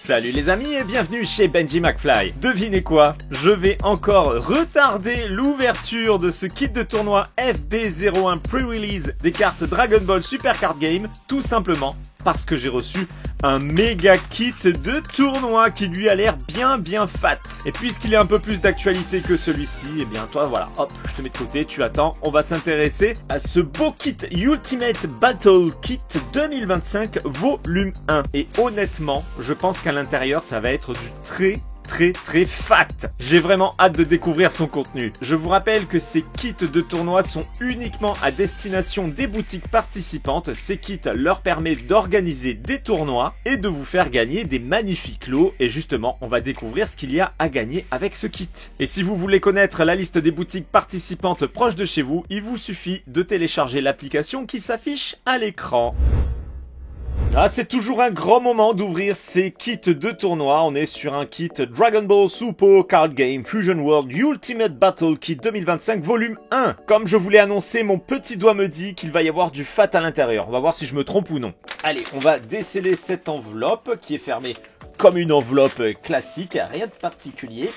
Salut les amis et bienvenue chez Benji McFly. Devinez quoi? Je vais encore retarder l'ouverture de ce kit de tournoi FB01 Pre-Release des cartes Dragon Ball Super Card Game, tout simplement parce que j'ai reçu un méga kit de tournoi qui lui a l'air bien fat. Et puisqu'il est un peu plus d'actualité que celui-ci, et bien toi voilà, hop, je te mets de côté, tu attends, on va s'intéresser à ce beau kit Ultimate Battle Kit 2025 volume 1. Et honnêtement, je pense qu'à l'intérieur, ça va être du très fat. J'ai vraiment hâte de découvrir son contenu. Je vous rappelle que ces kits de tournoi sont uniquement à destination des boutiques participantes. Ces kits leur permettent d'organiser des tournois et de vous faire gagner des magnifiques lots. Et justement, on va découvrir ce qu'il y a à gagner avec ce kit. Et si vous voulez connaître la liste des boutiques participantes proches de chez vous, il vous suffit de télécharger l'application qui s'affiche à l'écran. Ah, c'est toujours un grand moment d'ouvrir ces kits de tournoi. On est sur un kit Dragon Ball Super Card Game Fusion World Ultimate Battle Kit 2025 volume 1. Comme je vous l'ai annoncé, mon petit doigt me dit qu'il va y avoir du fat à l'intérieur. On va voir si je me trompe ou non. Allez, on va déceler cette enveloppe qui est fermée comme une enveloppe classique. Rien de particulier.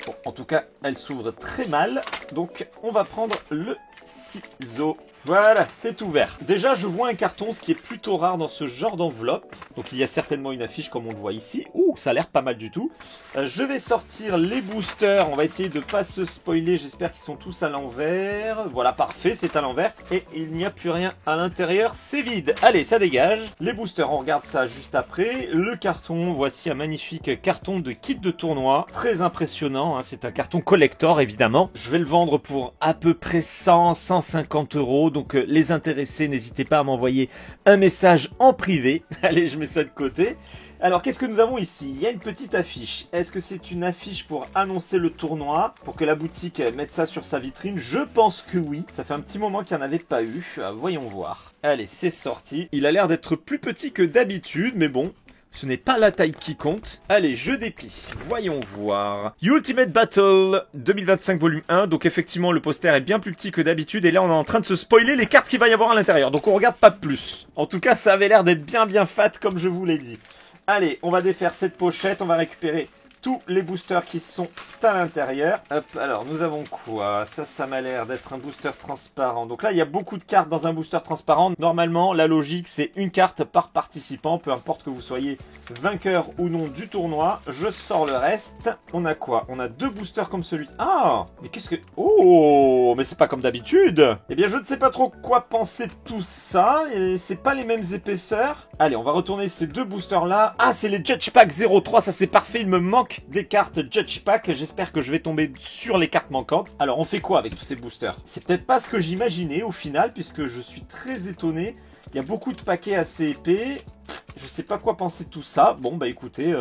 Bon, en tout cas, elle s'ouvre très mal. Donc, on va prendre le ciseau. Voilà, c'est ouvert. Déjà, je vois un carton, ce qui est plutôt rare dans ce genre d'enveloppe. Donc, il y a certainement une affiche comme on le voit ici. Ouh, ça a l'air pas mal du tout. Je vais sortir les boosters. On va essayer de pas se spoiler. J'espère qu'ils sont tous à l'envers. Voilà, parfait, c'est à l'envers. Et il n'y a plus rien à l'intérieur. C'est vide. Allez, ça dégage. Les boosters, on regarde ça juste après. Le carton, voici un magnifique carton de kit de tournoi. Très impressionnant, hein. C'est un carton collector, évidemment. Je vais le vendre pour à peu près 100-150 euros. Donc les intéressés, n'hésitez pas à m'envoyer un message en privé. Allez, je mets ça de côté. Alors, qu'est-ce que nous avons ici? Il y a une petite affiche. Est-ce que c'est une affiche pour annoncer le tournoi? Pour que la boutique mette ça sur sa vitrine? Je pense que oui. Ça fait un petit moment qu'il n'y en avait pas eu. Voyons voir. Allez, c'est sorti. Il a l'air d'être plus petit que d'habitude, mais bon. Ce n'est pas la taille qui compte. Allez, je déplie. Voyons voir. Ultimate Battle 2025 volume 1. Donc effectivement, le poster est bien plus petit que d'habitude. Et là, on est en train de se spoiler les cartes qu'il va y avoir à l'intérieur. Donc on regarde pas plus. En tout cas, ça avait l'air d'être bien fat comme je vous l'ai dit. Allez, on va défaire cette pochette. On va récupérer tous les boosters qui sont à l'intérieur. Hop, alors nous avons quoi? Ça m'a l'air d'être un booster transparent. Donc là, il y a beaucoup de cartes dans un booster transparent. Normalement, la logique, c'est une carte par participant, peu importe que vous soyez vainqueur ou non du tournoi. Je sors le reste. On a quoi? On a deux boosters comme celui. Ah, mais qu'est-ce que... Oh, mais c'est pas comme d'habitude. Eh bien, je ne sais pas trop quoi penser de tout ça. Et c'est pas les mêmes épaisseurs. Allez, on va retourner ces deux boosters-là. Ah, c'est les Judge Pack 03. Ça, c'est parfait. Il me manque des cartes Judge Pack. J'espère que je vais tomber sur les cartes manquantes. Alors, on fait quoi avec tous ces boosters? C'est peut-être pas ce que j'imaginais au final, puisque je suis très étonné. Il y a beaucoup de paquets assez épais. Je sais pas quoi penser de tout ça. Bon, bah écoutez,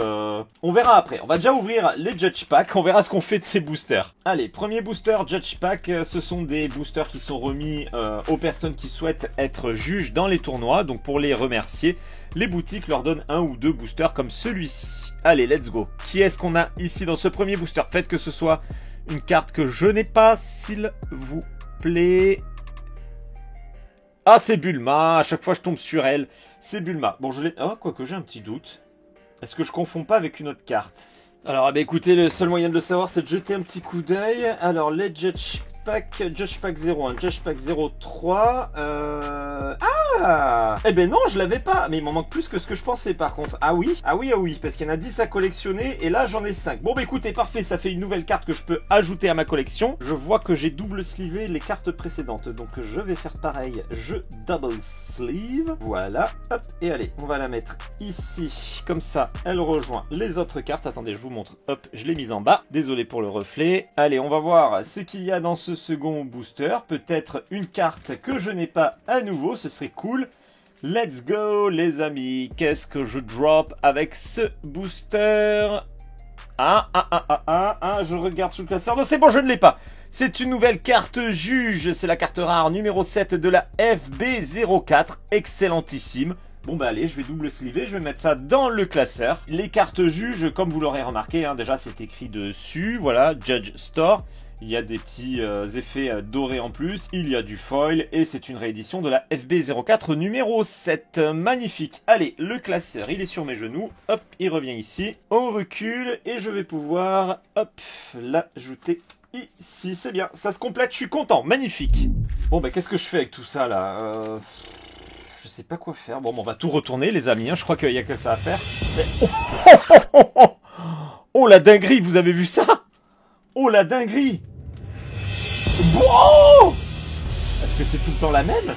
on verra après. On va déjà ouvrir les Judge Pack. On verra ce qu'on fait de ces boosters. Allez, premier booster Judge Pack. Ce sont des boosters qui sont remis aux personnes qui souhaitent être juges dans les tournois. Donc, pour les remercier, les boutiques leur donnent un ou deux boosters comme celui-ci. Allez, let's go. Qui est-ce qu'on a ici dans ce premier booster? Faites que ce soit une carte que je n'ai pas, s'il vous plaît. Ah, c'est Bulma. À chaque fois, je tombe sur elle. C'est Bulma. Bon, je l'ai... Oh, quoique j'ai un petit doute. Est-ce que je confonds pas avec une autre carte? Alors, écoutez, le seul moyen de le savoir, c'est de jeter un petit coup d'œil. Alors, les Judge Pack 01, Judge Pack 03. Ah! Eh ben non, je l'avais pas. Mais il m'en manque plus que ce que je pensais, par contre. Ah oui, parce qu'il y en a 10 à collectionner. Et là, j'en ai 5. Bon, écoutez, parfait. Ça fait une nouvelle carte que je peux ajouter à ma collection. Je vois que j'ai double slivé les cartes précédentes. Donc, je vais faire pareil. Je double sleeve. Voilà. Hop. Et allez, on va la mettre ici. Comme ça, elle rejoint les autres cartes. Attendez, je vous montre. Hop, je l'ai mise en bas. Désolé pour le reflet. Allez, on va voir ce qu'il y a dans ce second booster. Peut-être une carte que je n'ai pas à nouveau. Ce serait cool. Let's go les amis. Qu'est-ce que je drop avec ce booster? Je regarde sous le classeur. Non, c'est bon, je ne l'ai pas. C'est une nouvelle carte juge. C'est la carte rare numéro 7 de la FB04. Excellentissime. Bon bah allez, je vais double sliver, je vais mettre ça dans le classeur. Les cartes juges, comme vous l'aurez remarqué, hein, déjà c'est écrit dessus, voilà, Judge Store. Il y a des petits effets dorés en plus. Il y a du foil et c'est une réédition de la FB04 numéro 7. Magnifique. Allez, le classeur, il est sur mes genoux. Hop, il revient ici. On recule et je vais pouvoir, hop, l'ajouter ici. C'est bien, ça se complète, je suis content. Magnifique. Bon, bah qu'est-ce que je fais avec tout ça là Je sais pas quoi faire. Bon, on va tout retourner les amis. Hein. Je crois qu'il y a que ça à faire. Mais... Oh la dinguerie, vous avez vu ça? Oh la dinguerie! Wow! Est-ce que c'est tout le temps la même?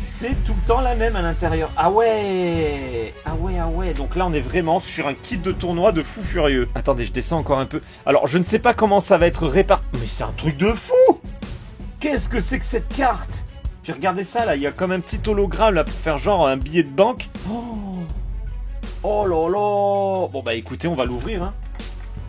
C'est tout le temps la même à l'intérieur. Ah ouais! Ah ouais, ah ouais. Donc là, on est vraiment sur un kit de tournoi de fou furieux. Attendez, je descends encore un peu. Alors, je ne sais pas comment ça va être réparti. Mais c'est un truc de fou! Qu'est-ce que c'est que cette carte? Puis regardez ça, là. Il y a comme un petit hologramme, là, pour faire genre un billet de banque. Oh là là! Bon, bah écoutez, on va l'ouvrir, hein.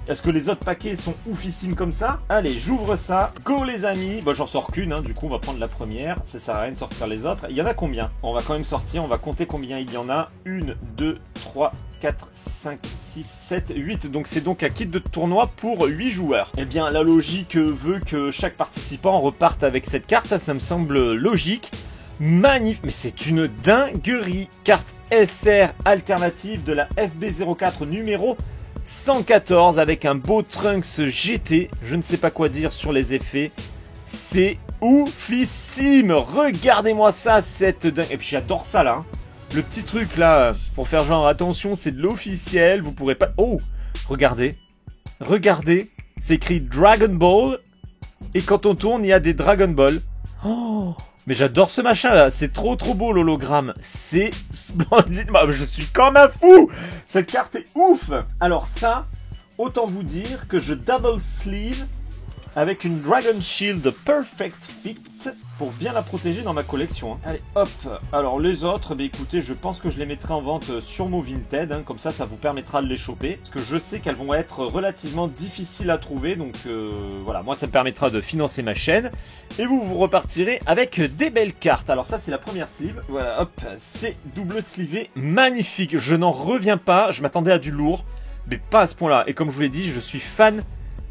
Est-ce que les autres paquets sont oufissimes comme ça? Allez, j'ouvre ça. Go les amis. Bah j'en sors qu'une, hein. Du coup on va prendre la première. Ça sert à rien de sortir les autres. Il y en a combien? On va quand même sortir, on va compter combien il y en a. 1, 2, 3, 4, 5, 6, 7, 8. Donc c'est donc un kit de tournoi pour 8 joueurs. Eh bien la logique veut que chaque participant reparte avec cette carte. Ça me semble logique. Magnifique. Mais c'est une dinguerie. Carte SR alternative de la FB04 numéro 114 avec un beau Trunks GT. Je ne sais pas quoi dire sur les effets. C'est oufissime. Regardez-moi ça, cette dingue. Et puis j'adore ça là. Hein. Le petit truc là, pour faire genre attention, c'est de l'officiel. Vous pourrez pas... Oh, regardez. Regardez. C'est écrit Dragon Ball. Et quand on tourne, il y a des Dragon Ball. Oh, mais j'adore ce machin là, c'est trop beau l'hologramme, c'est splendide, je suis comme un fou. Cette carte est ouf. Alors ça, autant vous dire que je double sleeve avec une Dragon Shield Perfect Fit pour bien la protéger dans ma collection. Hein. Allez, hop. Alors les autres, bah, écoutez, je pense que je les mettrai en vente sur Mo Vinted, hein, comme ça vous permettra de les choper. Parce que je sais qu'elles vont être relativement difficiles à trouver, donc voilà, moi ça me permettra de financer ma chaîne. Et vous repartirez avec des belles cartes. Alors ça c'est la première sleeve, voilà, hop, c'est double sleevé, magnifique. Je n'en reviens pas, je m'attendais à du lourd, mais pas à ce point-là. Et comme je vous l'ai dit, je suis fan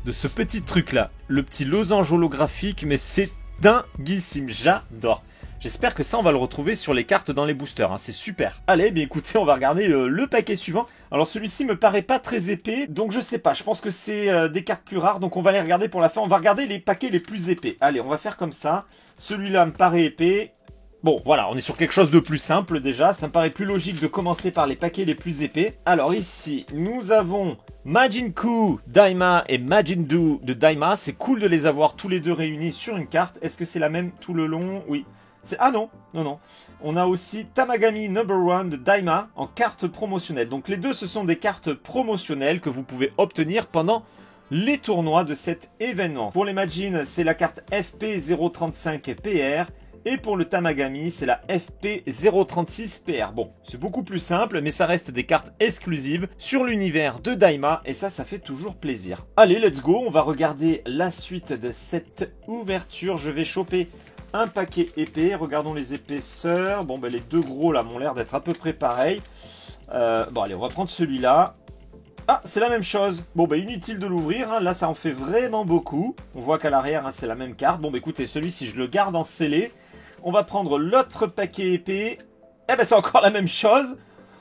de ce petit truc là, le petit losange holographique, mais c'est dinguissime, j'adore. J'espère que ça on va le retrouver sur les cartes dans les boosters, hein. C'est super. Allez, bien écoutez, on va regarder le paquet suivant. Alors celui-ci me paraît pas très épais, donc je sais pas, je pense que c'est des cartes plus rares, donc on va les regarder pour la fin. On va regarder les paquets les plus épais. Allez, on va faire comme ça. Celui-là me paraît épais. Bon, voilà, on est sur quelque chose de plus simple déjà. Ça me paraît plus logique de commencer par les paquets les plus épais. Alors ici, nous avons Majin Ku, Daima et Majin Du de Daima. C'est cool de les avoir tous les deux réunis sur une carte. Est-ce que c'est la même tout le long? Oui. Ah non, non, non. On a aussi Tamagami Number 1 de Daima en carte promotionnelle. Donc les deux, ce sont des cartes promotionnelles que vous pouvez obtenir pendant les tournois de cet événement. Pour les Majin, c'est la carte FP035 PR. Et pour le Tamagami, c'est la FP036PR. Bon, c'est beaucoup plus simple, mais ça reste des cartes exclusives sur l'univers de Daima. Et ça fait toujours plaisir. Allez, let's go, on va regarder la suite de cette ouverture. Je vais choper un paquet épais. Regardons les épaisseurs. Bon, ben les deux gros là m'ont l'air d'être à peu près pareils. Bon, allez, on va prendre celui-là. Ah, c'est la même chose. Bon, bah inutile de l'ouvrir. Hein. Là, ça en fait vraiment beaucoup. On voit qu'à l'arrière, hein, c'est la même carte. Bon, bah écoutez, celui-ci, je le garde en scellé. On va prendre l'autre paquet épais. Eh ben, c'est encore la même chose.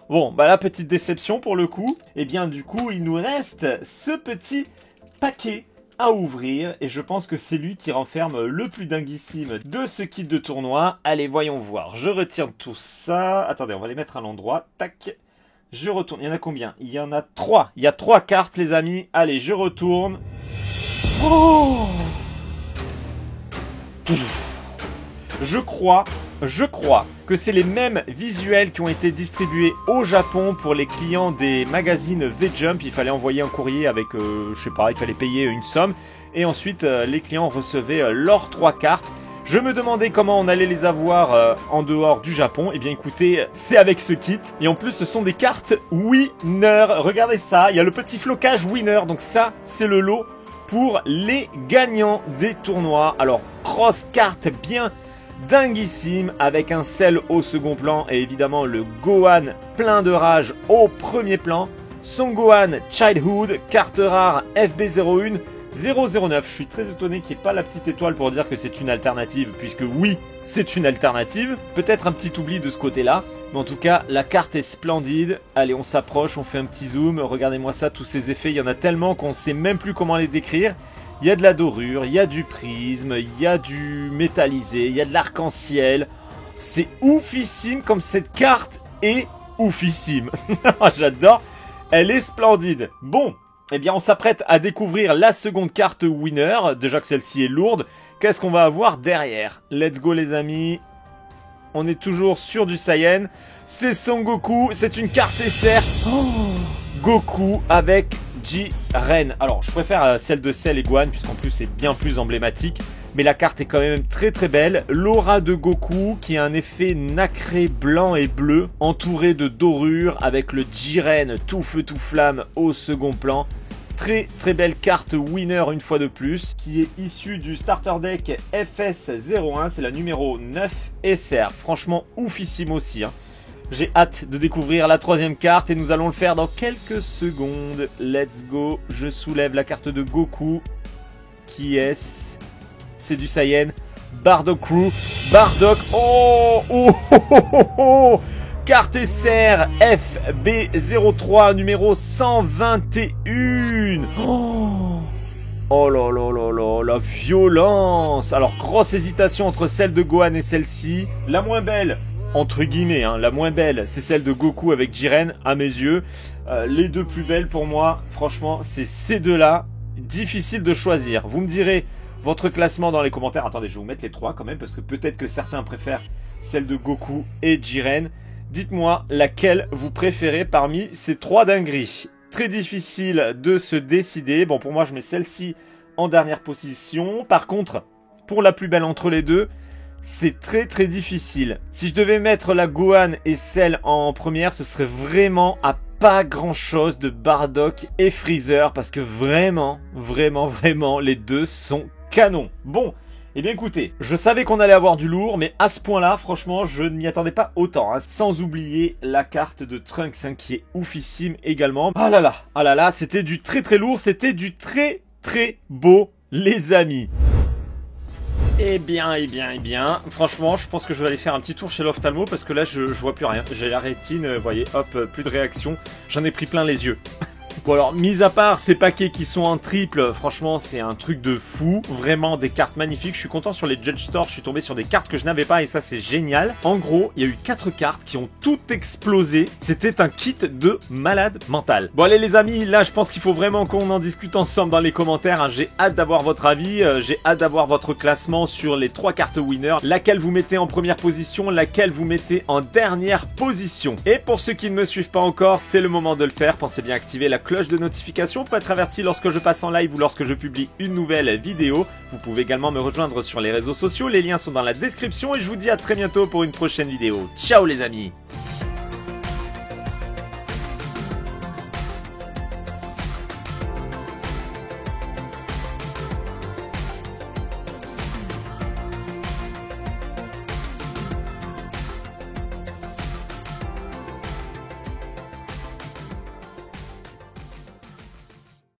Bon, bah la petite déception pour le coup. Eh bien, du coup, il nous reste ce petit paquet à ouvrir. Et je pense que c'est lui qui renferme le plus dinguissime de ce kit de tournoi. Allez, voyons voir. Je retire tout ça. Attendez, on va les mettre à l'endroit. Tac. Je retourne. Il y en a combien? Il y en a 3. Il y a 3 cartes, les amis. Allez, je retourne. Oh! Je crois que c'est les mêmes visuels qui ont été distribués au Japon pour les clients des magazines V-Jump. Il fallait envoyer un courrier avec, je sais pas, il fallait payer une somme. Et ensuite, les clients recevaient leurs 3 cartes. Je me demandais comment on allait les avoir en dehors du Japon. Eh bien écoutez, c'est avec ce kit. Et en plus, ce sont des cartes winner. Regardez ça, il y a le petit flocage winner. Donc ça, c'est le lot pour les gagnants des tournois. Alors, cross carte bien dinguissime avec un Cell au second plan et évidemment le Gohan plein de rage au premier plan. Son Gohan Childhood, carte rare FB01, 009. Je suis très étonné qu'il n'y ait pas la petite étoile pour dire que c'est une alternative, puisque oui, c'est une alternative. Peut-être un petit oubli de ce côté-là, mais en tout cas, la carte est splendide. Allez, on s'approche, on fait un petit zoom. Regardez-moi ça, tous ces effets, il y en a tellement qu'on ne sait même plus comment les décrire. Il y a de la dorure, il y a du prisme, il y a du métallisé, il y a de l'arc-en-ciel. C'est oufissime comme cette carte est oufissime. J'adore, elle est splendide. Bon. Eh bien, on s'apprête à découvrir la seconde carte winner. Déjà que celle-ci est lourde. Qu'est-ce qu'on va avoir derrière? Let's go, les amis. On est toujours sur du Saiyan. C'est Son Goku. C'est une carte SR. Oh, Goku avec Jiren. Alors, je préfère celle de Cell et Gohan, puisqu'en plus, c'est bien plus emblématique. Mais la carte est quand même très très belle. L'aura de Goku qui a un effet nacré blanc et bleu, entouré de dorure avec le Jiren tout feu tout flamme au second plan. Très très belle carte winner une fois de plus, qui est issue du starter deck FS01, c'est la numéro 9 SR. Franchement oufissime aussi, hein. J'ai hâte de découvrir la troisième carte et nous allons le faire dans quelques secondes. Let's go, je soulève la carte de Goku. Qui est-ce? C'est du Saiyan. Bardock Crew. Bardock. Oh, oh, oh, oh, oh, oh. Carte SR FB03 numéro 121. Oh, oh là là là là, la violence. Alors, grosse hésitation entre celle de Gohan et celle-ci. La moins belle, entre guillemets, hein, la moins belle, c'est celle de Goku avec Jiren, à mes yeux. Les deux plus belles pour moi, franchement, c'est ces deux-là. Difficile de choisir. Vous me direz votre classement dans les commentaires. Attendez, je vais vous mettre les trois quand même, parce que peut-être que certains préfèrent celle de Goku et Jiren. Dites-moi laquelle vous préférez parmi ces trois dingueries. Très difficile de se décider. Bon, pour moi, je mets celle-ci en dernière position. Par contre, pour la plus belle entre les deux, c'est très très difficile. Si je devais mettre la Gohan et celle en première, ce serait vraiment à pas grand-chose de Bardock et Freezer, parce que vraiment, les deux sont canons. Bon. Eh bien écoutez, je savais qu'on allait avoir du lourd, mais à ce point-là, franchement, je ne m'y attendais pas autant. Hein. Sans oublier la carte de Trunks, hein, qui est oufissime également. Ah là là, c'était du très très lourd, c'était du très très beau, les amis. Eh bien, franchement, je pense que je vais aller faire un petit tour chez l'ophtalmo, parce que là, je vois plus rien. J'ai la rétine, vous voyez, hop, plus de réaction. J'en ai pris plein les yeux. Bon alors, mis à part ces paquets qui sont en triple, franchement c'est un truc de fou. Vraiment des cartes magnifiques. Je suis content sur les Judge Store, je suis tombé sur des cartes que je n'avais pas et ça c'est génial. En gros, il y a eu 4 cartes qui ont toutes explosé. C'était un kit de malade mental. Bon allez les amis, là je pense qu'il faut vraiment qu'on en discute ensemble dans les commentaires. Hein. J'ai hâte d'avoir votre avis, j'ai hâte d'avoir votre classement sur les 3 cartes winner. Laquelle vous mettez en première position, laquelle vous mettez en dernière position. Et pour ceux qui ne me suivent pas encore, c'est le moment de le faire. Pensez bien à activer la cloche de notification pour être averti lorsque je passe en live ou lorsque je publie une nouvelle vidéo. Vous pouvez également me rejoindre sur les réseaux sociaux, les liens sont dans la description et je vous dis à très bientôt pour une prochaine vidéo. Ciao les amis!